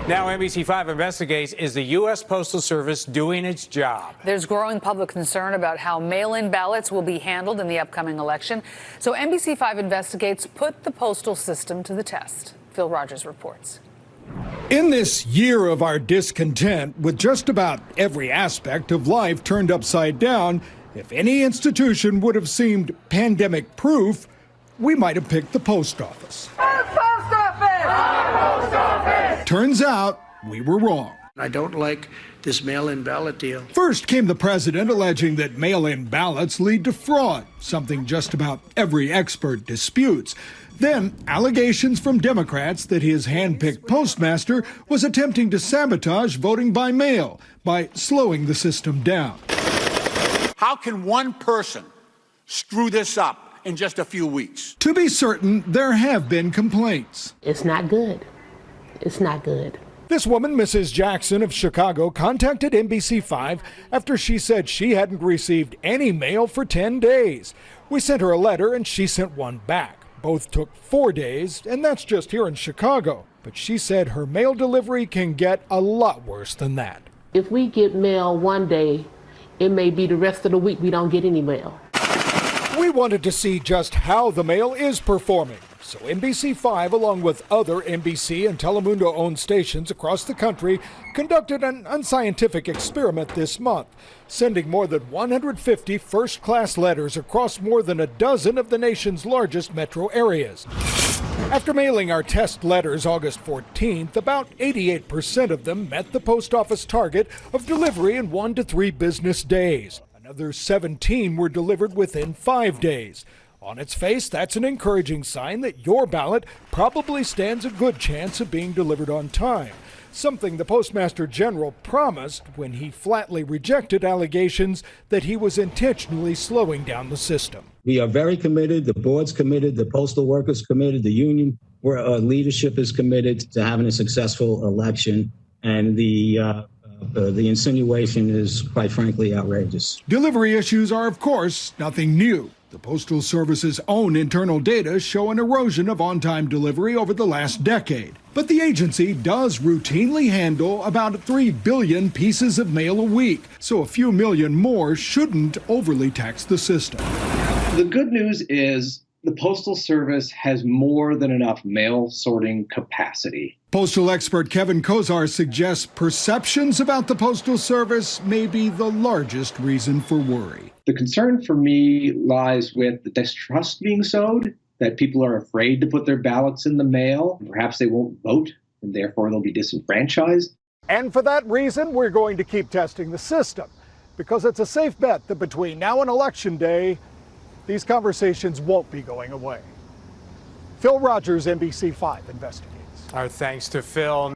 Now NBC5 investigates, is the U.S. Postal Service doing its job? There's growing public concern about how mail-in ballots will be handled in the upcoming election. So NBC5 investigates put the postal system to the test. Phil Rogers reports. In this year of our discontent, with just about every aspect of life turned upside down, if any institution would have seemed pandemic-proof, we might have picked the post office. Turns out we were wrong. I don't like this mail-in ballot deal. First came the president alleging that mail-in ballots lead to fraud, something just about every expert disputes. Then allegations from Democrats that his hand-picked postmaster was attempting to sabotage voting by mail by slowing the system down. How can one person screw this up in just a few weeks? To be certain, there have been complaints. It's not good. It's not good. This woman, Mrs. Jackson of Chicago, contacted NBC5 after she said she hadn't received any mail for 10 days. We sent her a letter and she sent one back. Both took 4 days, and that's just here in Chicago. But she said her mail delivery can get a lot worse than that. If we get mail one day, it may be the rest of the week we don't get any mail. We wanted to see just how the mail is performing. So NBC5, along with other NBC and Telemundo-owned stations across the country, conducted an unscientific experiment this month, sending more than 150 first-class letters across more than a dozen of the nation's largest metro areas. After mailing our test letters August 14th, about 88% of them met the post office target of delivery in 1 to 3 business days. Another 17 were delivered within 5 days. On its face, that's an encouraging sign that your ballot probably stands a good chance of being delivered on time, something the Postmaster General promised when he flatly rejected allegations that he was intentionally slowing down the system. We are very committed. The board's committed. The postal workers committed. The union leadership is committed to having a successful election. And the insinuation is, quite frankly, outrageous. Delivery issues are, of course, nothing new. The Postal Service's own internal data show an erosion of on-time delivery over the last decade. But the agency does routinely handle about 3 billion pieces of mail a week, so a few million more shouldn't overly tax the system. The good news is the Postal Service has more than enough mail sorting capacity. Postal expert Kevin Kozar suggests perceptions about the Postal Service may be the largest reason for worry. The concern for me lies with the distrust being sowed, that people are afraid to put their ballots in the mail. Perhaps they won't vote, and therefore they'll be disenfranchised. And for that reason, we're going to keep testing the system, because it's a safe bet that between now and Election Day, these conversations won't be going away. Phil Rogers, NBC5 investigates. Our thanks to Phil.